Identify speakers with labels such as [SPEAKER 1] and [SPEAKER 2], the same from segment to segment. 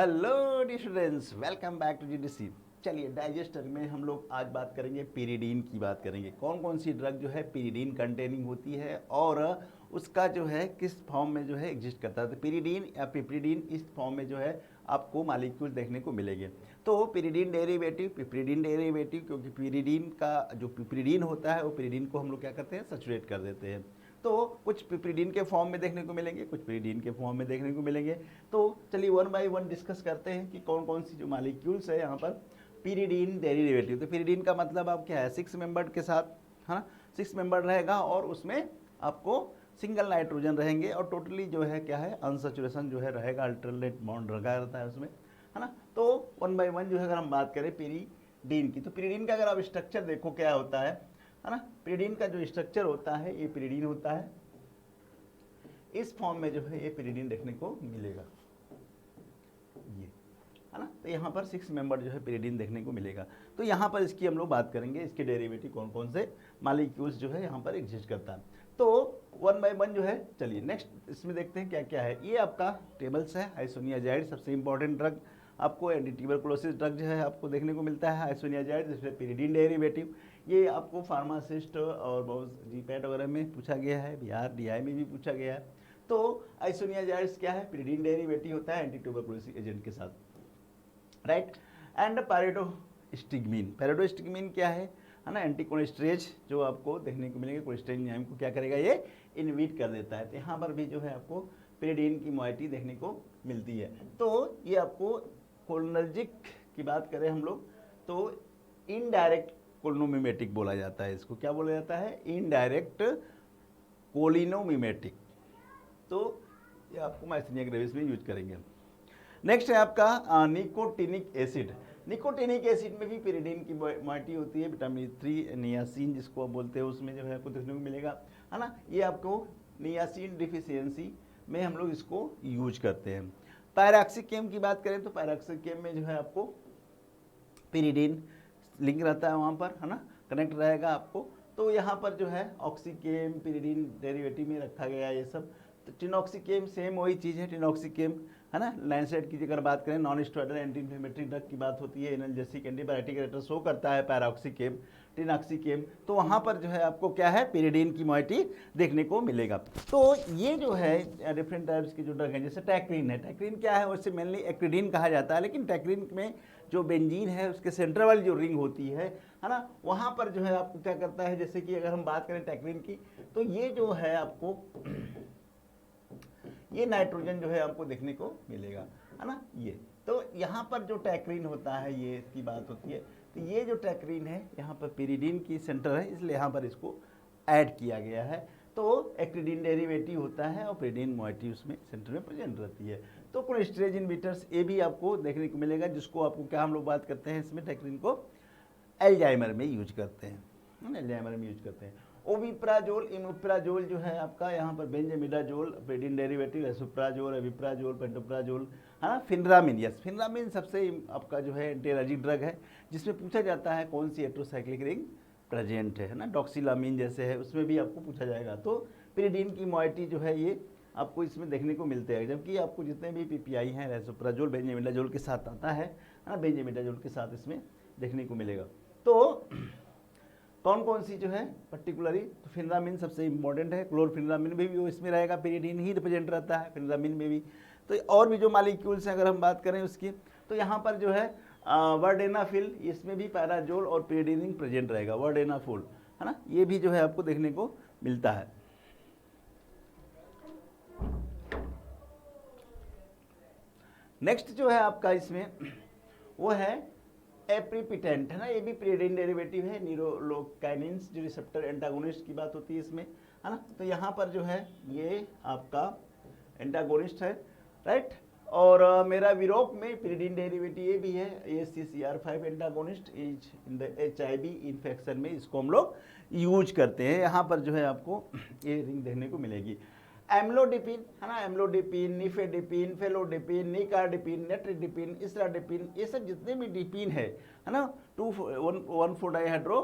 [SPEAKER 1] Hello the students, welcome back to GDC. चलिए, digester में हम लोग आज बात करेंगे पीरिडीन की बात करेंगे। कौन कौन सी ड्रग जो है पीरिडीन कंटेनिंग होती है और उसका जो है किस फॉर्म में जो है एग्जिस्ट करता है। तो पीरिडीन या पिप्रिडीन इस फॉर्म में जो है आपको मालिक्यूल देखने को मिलेंगे। तो पिरिडीन डेरिवेटिव, पिप्रिडीन डेरिवेटिव, क्योंकि पिरिडीन का जो पिप्रिडीन होता है वो पिरिडीन को हम लोग क्या करते हैं, सैचुरेट कर देते हैं। तो कुछ पिप्रिडीन के फॉर्म में देखने को मिलेंगे, कुछ पिरिडीन के फॉर्म में देखने को मिलेंगे। तो चलिए वन बाय वन डिस्कस करते हैं कि कौन कौन सी जो मालिक्यूल्स है यहाँ पर पिरिडीन डेरिवेटिव। तो पिरिडीन का मतलब आप क्या है, 6 मेंबर के साथ, है ना, 6 मेंबर रहेगा और उसमें आपको सिंगल नाइट्रोजन रहेंगे और टोटली जो है क्या है, अनसैचुरेशन जो है रहेगा, अल्टरनेट बॉन्ड रखा रहता है उसमें, है ना। तो वन बाय वन जो है अगर हम बात करें पिरिडीन की, तो पिरिडीन का अगर आप स्ट्रक्चर देखो क्या होता है ना। पिरिडीन का जो स्ट्रक्चर होता है ये पिरिडीन होता है, इस फॉर्म में जो है ये पिरिडीन देखने को मिलेगा, ये है ना। तो यहाँ पर 6 मेंबर जो है पिरिडीन देखने को मिलेगा। तो यहाँ पर इसकी हम लोग बात करेंगे, इसके डेरिवेटिव कौन कौन से मालिक्यूल्स जो है यहाँ पर एग्जिस्ट करता है। तो वन बाय वन जो है, चलिए नेक्स्ट इसमें देखते हैं क्या क्या है। ये आपका टेबल्स है। आइसोनियाजाइड सबसे इंपॉर्टेंट ड्रग, आपको एंटी ट्यूबरकुलोसिस ड्रग जो है आपको देखने को मिलता है आइसोनियाजाइड, जिसमें पिरिडीन डेरिवेटिव। ये आपको फार्मासिस्ट और बहुत जीपैट वगैरह में पूछा गया है, बिहार डीआई में भी पूछा गया है। तो आइसोनियाजाइड्स क्या है, पिरिडीन डेरिवेटिव होता है एंटी ट्यूबरकुलोसिस एजेंट के साथ, राइट। एंड पैराडोस्टिग्मीन, पैराडोस्टिग्मीन क्या है ना, एंटीकोलेस्ट्रेज जो आपको देखने को मिलेंगे, कोलेस्ट्रेज एंजाइम को क्या करेगा, ये इनहिबिट कर देता है। तो यहाँ पर भी जो है आपको पिरिडीन की मोइटी देखने को मिलती है। तो ये आपको कोलिनर्जिक की बात करें हम लोग तो इनडायरेक्ट कोलिनोमिमेटिक बोला जाता है, इसको क्या बोला जाता है, इनडायरेक्ट कोलिनोमिमेटिक। तो ये आपको माइस्थेनिया ग्रेविस में यूज करेंगे। नेक्स्ट है आपका निकोटिनिक एसिड। निकोटिनिक एसिड में भी पिरिडीन की मोइटी होती है, विटामिन 3 नियासिन जिसको आप बोलते हैं, उसमें जो है आपको देखने को मिलेगा, है ना। ये आपको नियासिन डिफिशियंसी में हम लोग इसको यूज करते हैं। पैराक्सिकेम की बात करें तो पैराक्सिकेम में जो है आपको पिरिडीन लिंक रहता है वहाँ पर, है ना, कनेक्ट रहेगा आपको। तो यहाँ पर जो है ऑक्सीकेम पिरिडीन डेरिवेटिव में रखा गया है ये सब। तो टिनॉक्सिकेम सेम वही चीज़ है, टिनॉक्सिकेम, है ना। लैंसेट की अगर बात करें, non steroidal anti inflammatory drug की बात होती है, एनाल्जेसिक एंटीबायोटिक रेटर शो करता है पैराक्सिकेम, टिनॉक्सिकेम। तो वहाँ पर जो है आपको क्या है, पिरिडीन की मोइटी देखने को मिलेगा। तो ये जो है डिफरेंट टाइप्स की जो ड्रग है, जैसे टैक्रीन है। टैक्रीन क्या है, उससे मेनली एक्रिडीन कहा जाता है, लेकिन टैक्रीन में जो बेंजीन है उसके सेंटर वाली जो रिंग होती है ना, वहाँ पर जो है आपको क्या करता है, जैसे कि अगर हम बात करें टैक्रीन की, तो ये जो है आपको ये नाइट्रोजन जो है आपको देखने को मिलेगा, है ना। ये तो यहाँ पर जो टैक्रीन होता है ये इसकी बात होती है। तो ये जो टैक्रीन है यहाँ पर पिरिडीन की सेंटर है, इसलिए यहाँ पर इसको ऐड किया गया है। तो एक्रिडीन डेरिवेटिव होता है और पिरिडीन मोइटी उसमें सेंटर में प्रेजेंट रहती है। तो कोलेस्ट्रेज इनहिबिटर्स ये भी आपको देखने को मिलेगा, जिसको आपको क्या हम लोग बात करते हैं, इसमें टैक्रीन को एल्जाइमर में यूज करते हैं, एल्जाइमर में यूज करते हैं। ओविप्राजोल, इमिप्राजोल जो है आपका यहाँ पर बेंजामिडाजोल, पिरिडीन डेरिवेटिव, एसोप्राजोल, एविप्राजोल, पेंटोप्राजोल, है ना। फिनरामिन, यस, फिनरामिन सबसे आपका जो है एंटी एलर्जिक ड्रग है, जिसमें पूछा जाता है कौन सी हेटेरोसाइक्लिक रिंग प्रेजेंट है ना। डॉक्सिलामीन जैसे है उसमें भी आपको पूछा जाएगा। तो पिरिडीन की मोइटी जो है ये आपको इसमें देखने को मिलते हैं, जबकि आपको जितने भी पीपीआई हैं, एसोप्राजोल बेंजामिडाजोल के साथ आता है ना, बेंजामिडाजोल के साथ इसमें देखने को मिलेगा। तो कौन कौन सी जो है पर्टिकुलरली, तो फिनरामिन सबसे इंपॉर्टेंट है, क्लोरफिनरामिन में भी वो इसमें रहेगा, पिरिडीन ही रिप्रेजेंट रहता है फिनरामिन में भी। तो और भी जो मालिक्यूल्स हैं अगर हम बात करें उसकी, तो यहाँ पर जो है वर्डेनाफिल, इसमें भी पैराजोल और पिरिडीन प्रेजेंट रहेगा, वर्डेनाफोल, है ना। ये भी जो है आपको देखने को मिलता है। नेक्स्ट जो है आपका इसमें वो है एप्रीपिटेंट, है ना। ये भी पिरिडीन डेरिवेटिव है, न्यूरोलोकाइनिन्स जो रिसेप्टर एंटागोनिस्ट की बात होती है इसमें, है ना। तो यहाँ पर जो है ये आपका एंटागोनिस्ट है, राइट। और मेरा विरोप में पिरिडीन डेरिवेटिव ये भी है, ACCR5 antagonist is in the HIV infection में इसको हम लोग यूज करते हैं। यहाँ पर जो है आपको ये रिंग देखने को मिलेगी। एम्लोडिपिन, है ना, एम्लोडिपिन, निफेडिपिन, फेलोडिपिन, निकार्डिपिन, नेट्रिडिपिन, इसराडिपिन, ये सब जितने भी डिपिन है ना, 2,1,4 डाइहाइड्रो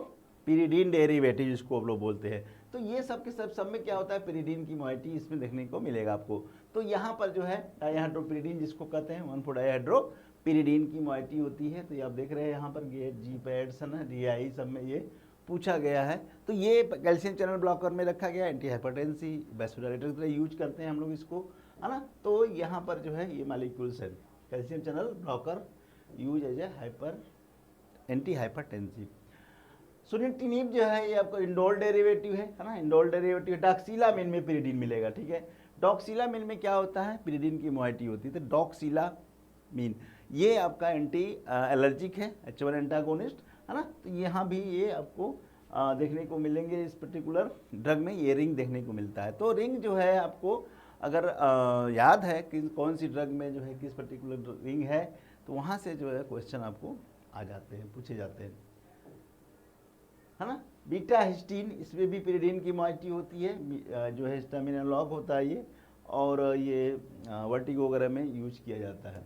[SPEAKER 1] पिरिडीन डेरिवेटिव जिसको आप लोग बोलते हैं। तो ये सब के सब में क्या होता है, पिरिडीन की मोइटी इसमें देखने को मिलेगा आपको। तो यहाँ पर जो है डाइहाइड्रोपिरिडीन जिसको कहते हैं 1,4 डाइहाइड्रोपिरिडीन की मॉइटी होती है। तो ये आप देख रहे हैं यहाँ पर गेट, जी पैड्स है ना, DI सब में ये पूछा गया है। तो ये कैल्शियम चैनल ब्लॉकर में रखा गया, एंटी हाइपरटेंसी वैस्कुलराइटर की तरह यूज करते हैं हम लोग इसको, है ना। तो यहाँ पर जो है ये मालिक्यूल्स है, calcium channel blocker use as a anti hypertensive. Sunitinib जो है ये आपको इंडोल डेरिवेटिव है ना, इंडोल डेरिवेटिव। डॉक्सिलामिन में पिरिडीन मिलेगा, ठीक है। डॉक्सिलामिन में क्या होता है, पिरिडीन की मोइटी होती है। तो डॉक्सिलामिन ये आपका एंटी एलर्जिक है, H1 एंटागोनिस्ट, है ना। तो यहाँ भी ये आपको देखने को मिलेंगे इस पर्टिकुलर ड्रग में, ये रिंग देखने को मिलता है। तो रिंग जो है आपको अगर याद है कि कौन सी ड्रग में जो है किस पर्टिकुलर रिंग है, तो वहाँ से जो है क्वेश्चन आपको आ जाते हैं, पूछे जाते हैं, है ना। बीटा हिस्टीन, इसमें भी पिरिडीन की मोइटी होती है, जो है हिस्टामिन एनालॉग होता है ये, और ये वर्टिगो वगैरह में यूज किया जाता है।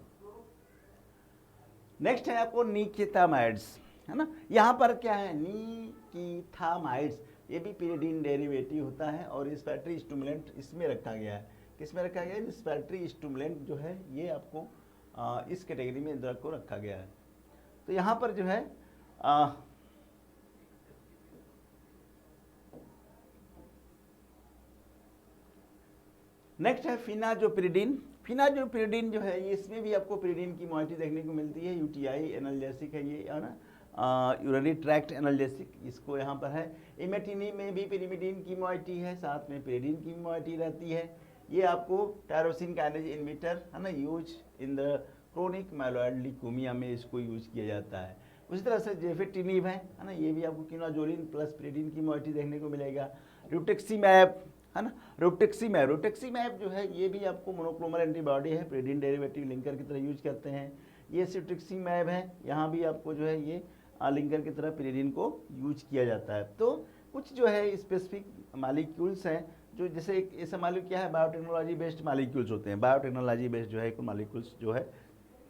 [SPEAKER 1] नेक्स्ट है आपको निकेतामाइड्स, है ना। यहाँ पर क्या है, निकेतामाइड्स, ये भी पिरिडीन डेरिवेटिव होता है और रिस्पिरेटरी स्टिमुलेंट इसमें रखा गया है। किसमें रखा गया है, रिस्पिरेटरी स्टिमुलेंट जो है ये आपको इस कैटेगरी में ड्रग को रखा गया है। तो यहाँ पर जो है नेक्स्ट है फिनाजोपिरिडीन। फिनाजोपिरिडीन जो है ये, इसमें भी आपको पिरिडीन की मोइटी देखने को मिलती है। यूटीआई एनाल्जेसिक है ये, है ना, यूरिनरी ट्रैक्ट एनाल्जेसिक इसको यहाँ पर है। इमेटिनी में भी पिरिमिडीन की मोइटी है, साथ में पिरिडीन की मोइटी रहती है। ये आपको टायरोसिन काइनेज इनहिबिटर, है ना, use in the chronic myeloid leukaemia में इसको यूज किया जाता है। उसी तरह से जेफेटिनिब है ना, ये भी आपको क्विनाजोलिन प्लस पिरिडीन की मोइटी देखने को मिलेगा। रिटुक्सीमैब, है ना, रोटेक्सीमैब जो है ये भी आपको मोनोक्लोनल एंटीबॉडी है, पिरिडीन डेरिवेटिव लिंकर की तरह यूज करते हैं। ये सिट्रिक्सीमैब है, यहाँ भी आपको जो है ये लिंकर की तरह पिरिडीन को यूज किया जाता है। तो कुछ जो है स्पेसिफिक मालिक्यूल्स हैं जो, जैसे एक ऐसा मालिक्यूल क्या है, बायोटेक्नोलॉजी बेस्ड मालिक्यूल्स होते हैं, बायोटेक्नोलॉजी बेस्ड जो है मालिक्यूल्स जो है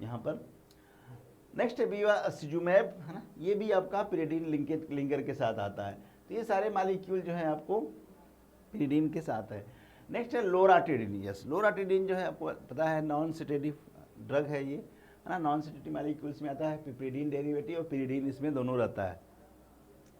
[SPEAKER 1] यहाँ पर। नेक्स्ट है बिवासिजुमैब, है ना, ये भी आपका पिरिडीन लिंकर के साथ आता है। तो ये सारे मालिक्यूल जो है आपको पिरिडीन के साथ है। नेक्स्ट है लोराटिडिन। यस, लोराटिडिन जो है आपको पता है नॉन सेडेटिव ड्रग है ये, है ना, नॉन सेडेटिव मालिक्यूल्स में आता है। पिरिडीन डेरिवेटिव और पिरिडीन इसमें दोनों रहता है,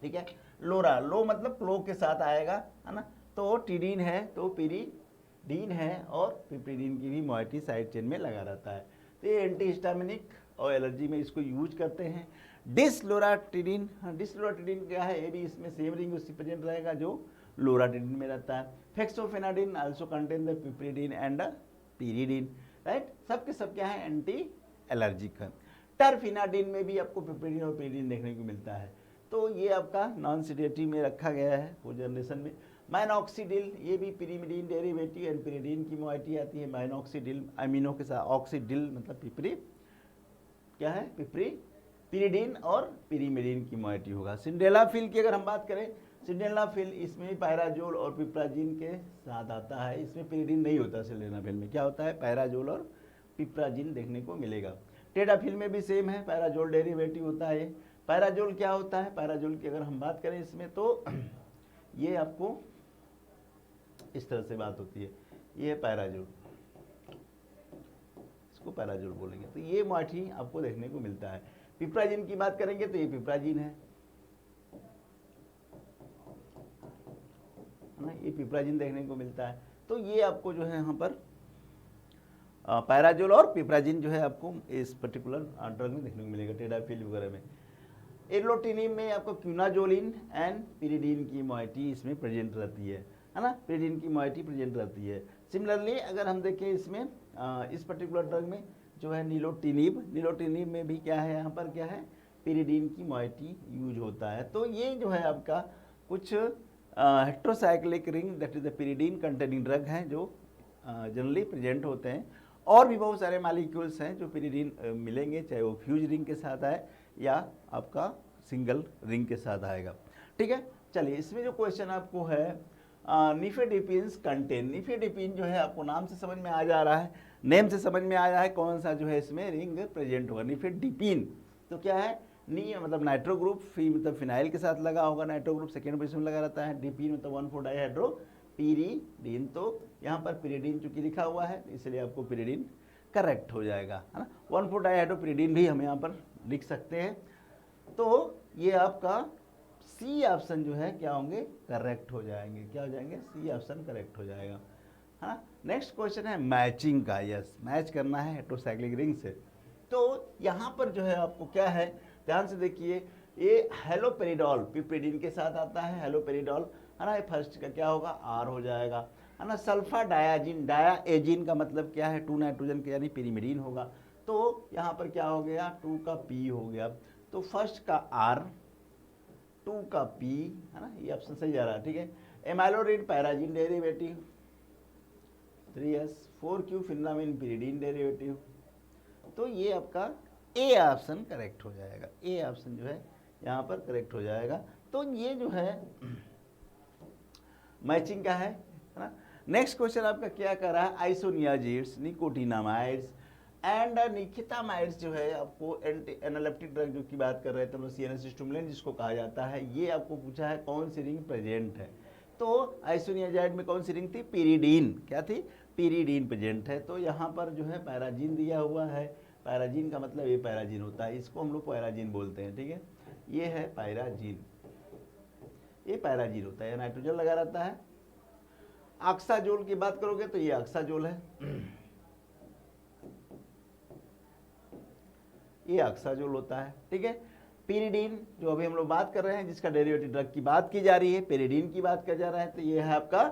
[SPEAKER 1] ठीक है। लो मतलब क्लो के साथ आएगा, है ना। तो टिडीन है तो पिरिडीन है, और पिरिडीन की भी मोइटी साइड चेन में लगा रहता है। तो ये एंटी हिस्टामिनिक और एलर्जी में इसको यूज करते हैं। डिसलोराटिडिन, डिसलोराटिडिन क्या है, ये भी इसमें सेम रिंग उससे प्रेजेंट रहेगा जो लोराटिडिन में रहता है। Fexofenadine also contain the pyridine and pyridine, right, सबके सब क्या है, एंटी एलर्जिक है। टरफिनाडिन में भी आपको पिरिडीन और पिरिडीन देखने को मिलता है। तो ये आपका नॉन सेडेटिव में रखा गया है वो जनरेशन में। माइनॉक्सीडिल, ये भी पिरिमिडीन डेरिवेटिव एंड पिरिडीन की मोइटी आती है। माइनॉक्सीडिल अमीनो के साथ, ऑक्सीडिल मतलब पिपरी क्या है, पिरिडीन और पिरिमिडीन की मोइटी होगा। सिंडेलाफिल की अगर हम बात करें, सिंडेलाफिल इसमें भी पैराजोल और पिप्राजिन के साथ आता है। इसमें पिरिडीन नहीं होता, सिंडेलाफिल में क्या होता है, पैराजोल और पिप्राजिन देखने को मिलेगा। टेडाफिल में भी सेम है, पैराजोल डेरिवेटिव होता है। पैराजोल क्या होता है, पैराजोल की अगर हम बात करें इसमें तो ये आपको इस तरह से बात होती है, ये है पैराजोल, इसको पैराजोल बोलेंगे। तो ये मोइटी आपको देखने को मिलता है। पिप्राजिन की बात करेंगे तो ये पिप्राजिन है ना, ये पिप्राजिन देखने को मिलता है। तो ये आपको जो है यहाँ पर पैराजोल और पिप्राजिन जो है आपको इस पर्टिकुलर ड्रग में देखने को मिलेगा, टेडाफिल वगैरह में। एरोटिनिब में आपको क्विनाजोलिन एंड पिरिडीन की मोइटी इसमें प्रेजेंट रहती है ना, पिरिडीन की मोइटी प्रेजेंट रहती है। सिमिलरली अगर हम देखें इसमें इस पर्टिकुलर ड्रग में जो है नीलोटिनिब में भी क्या है, यहाँ पर क्या है, पिरिडीन की मोइटी यूज होता है। तो ये जो है आपका कुछ heterocyclic ring that is the pyridine containing drug हैं जो जनरली प्रेजेंट होते हैं। और भी बहुत सारे मालिक्यूल्स हैं जो पिरिडीन मिलेंगे, चाहे वो फ्यूज रिंग के साथ आए या आपका सिंगल रिंग के साथ आएगा, ठीक है। चलिए इसमें जो क्वेश्चन आपको है, निफेडिपिन्स कंटेन, निफेडिपिन जो है आपको नाम से समझ में आ जा रहा है, नेम से समझ में आ रहा है कौन सा जो है इसमें रिंग प्रेजेंट होगा। निफेडिपिन तो क्या है, नी मतलब नाइट्रो ग्रुप, फी मतलब फिनाइल के साथ लगा होगा, नाइट्रो ग्रुप सेकेंड पोजीशन में लगा रहता है। डिपीन मतलब 1,4 डाइहाइड्रो पीरीडीन। तो यहाँ पर पीरीडीन चूंकि लिखा हुआ है इसलिए आपको पीरीडीन करेक्ट हो जाएगा, है ना। 1,4 डाइहाइड्रोपीरीडीन भी हम यहाँ पर लिख सकते हैं। तो ये आपका सी ऑप्शन जो है क्या होंगे, करेक्ट हो जाएंगे। क्या हो जाएंगे, सी ऑप्शन करेक्ट हो जाएगा। हाँ, नेक्स्ट क्वेश्चन है मैचिंग का। यस, मैच करना है हेटेरोसाइक्लिक रिंग से। तो यहाँ पर जो है आपको क्या है, ध्यान से देखिए, ये हेलोपेरिडॉल पिप्रिडीन के साथ आता है, हेलोपेरिडॉल, है ना। ये फर्स्ट का क्या होगा, आर हो जाएगा, है ना। सल्फा डायाजिन, डायाएजिन का मतलब क्या है, 2 नाइट्रोजन के यानी पिरिमिडीन होगा। तो यहाँ पर क्या हो गया, 2 का पी हो गया। तो फर्स्ट का आर, 2 का पी, है ना, ये ऑप्शन सही जा रहा है, ठीक है। Amiloride pyrazine derivative, 3s, 4q phenamine pyridine derivative. तो ये आपका ए ऑप्शन करेक्ट हो जाएगा। ए ऑप्शन जो है यहाँ पर करेक्ट हो जाएगा। तो ये जो है मैचिंग का है ना। नेक्स्ट क्वेश्चन आपका क्या कर रहा है, आइसोनियाजिड्स, निकोटिनामाइड्स एंड निकितामाइड्स जो है आपको एंटी एनालेप्टिक ड्रग जो की बात कर रहे थे हम लोग, सीएनएस स्टिमुलेंट जिसको कहा जाता है, ये आपको पूछा है कौन सी रिंग प्रेजेंट है। तो आइसोनियाजाइड में कौन सी रिंग थी, पीरिडीन। क्या थी, पीरिडीन प्रेजेंट है। तो यहाँ पर जो है पैराजीन दिया हुआ है, पैराजीन का मतलब ये पैराजीन होता है, इसको हम लोग पैराजीन बोलते हैं, ठीक है। ये है पैराजीन, ये पैराजीन होता है, नाइट्रोजन लगा रहता है। ऑक्साजोल की बात करोगे तो ये ऑक्साजोल है, ये ऑक्साजोल होता है, ठीक है। पीरिडीन जो अभी हम लोग बात कर रहे हैं, जिसका डेरिवेटिव ड्रग की बात की जा रही है, पेरिडीन की बात किया जा रहा है, तो ये है आपका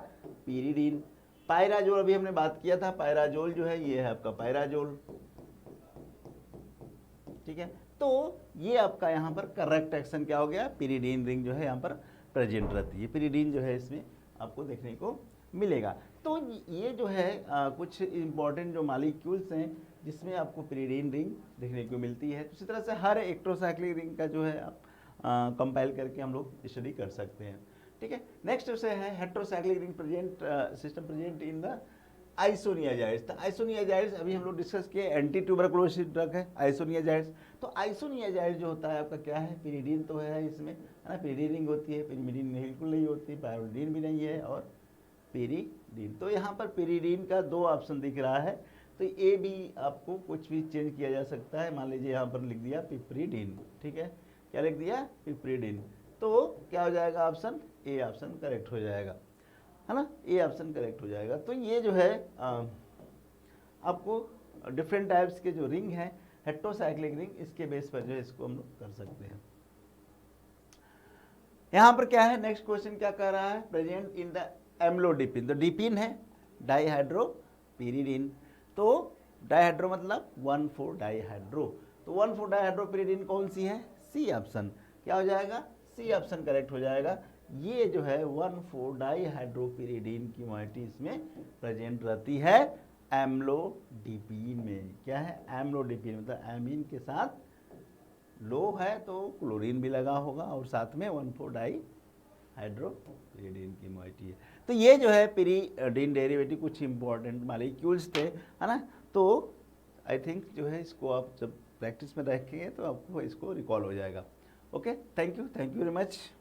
[SPEAKER 1] पीरिडीन। पायराजोल अभी हमने बात किया था, पायराजोल जो है ये है आपका पायराजोल, ठीक है। तो ये आपका यहाँ पर करेक्ट एक्शन क्या हो गया, पीरिडीन रिंग जो है यहाँ पर प्रेजेंट रहती है, पीरिडीन जो है इसमें आपको देखने को मिलेगा। तो ये जो है कुछ इंपॉर्टेंट जो मॉलिक्यूल्स हैं जिसमें आपको पीरिडीन रिंग देखने को मिलती है। इसी तरह से हर हेटेरोसाइक्लिक रिंग का जो है आप कंपाइल करके हम लोग स्टडी कर सकते हैं, ठीक है। नेक्स्ट जो है heterocyclic ring present system present in the isoniazids. तो आइसोनियाजाइड्स अभी हम लोग डिस्कस किए, एंटी ट्यूबरकुलोसिस ड्रग है आइसोनियाजाइड्स। तो आइसोनियाजाइड जो होता है आपका क्या है, पिरिडीन तो है इसमें, है ना, पिरिडीन रिंग होती है, पिरिमिडीन बिल्कुल नहीं होती, पायरिडीन भी नहीं है, और पिरिडीन। तो यहाँ पर पिरिडीन का 2 ऑप्शन दिख रहा है, तो ए बी आपको कुछ भी चेंज किया जा सकता है। मान लीजिए यहाँ पर लिख दिया पिप्रिडीन, ठीक है, क्या लिख दिया, पिप्रिडीन। तो क्या हो जाएगा ऑप्शन, ए ऑप्शन करेक्ट हो जाएगा, है ना, ए ऑप्शन करेक्ट हो जाएगा। तो ये जो है आपको डिफरेंट टाइप्स के जो रिंग हैं हेटेरोसाइक्लिक रिंग, इसके बेस पर जो है इसको हम लोग कर सकते हैं। यहाँ पर क्या है, नेक्स्ट क्वेश्चन क्या कह रहा है, प्रेजेंट इन द एम्लोडिपिन। तो डिपिन है डाइहाइड्रोपिरिडीन, तो डाइहाइड्रो मतलब 1,4 डाइहाइड्रो। तो 1,4 डाइहाइड्रोपिरिडीन कौन सी है, सी ऑप्शन। क्या हो जाएगा, सी ऑप्शन करेक्ट हो जाएगा। ये जो है 1,4 डाइहाइड्रोपिरिडीन की मॉइटी इसमें प्रेजेंट रहती है एम्लोडिपिन में। क्या है, एम्लोडिपिन मतलब एमीन के साथ लो है तो क्लोरीन भी लगा होगा, और साथ में 1,4 डाइहाइड्रोपिरिडीन की मॉइटी है। तो ये जो है पिरिडीन डेरिवेटिव कुछ इंपॉर्टेंट मॉलिक्यूल्स थे, है ना। तो आई थिंक जो है इसको आप जब प्रैक्टिस में रखेंगे तो आपको इसको रिकॉल हो जाएगा। Okay, thank you very much.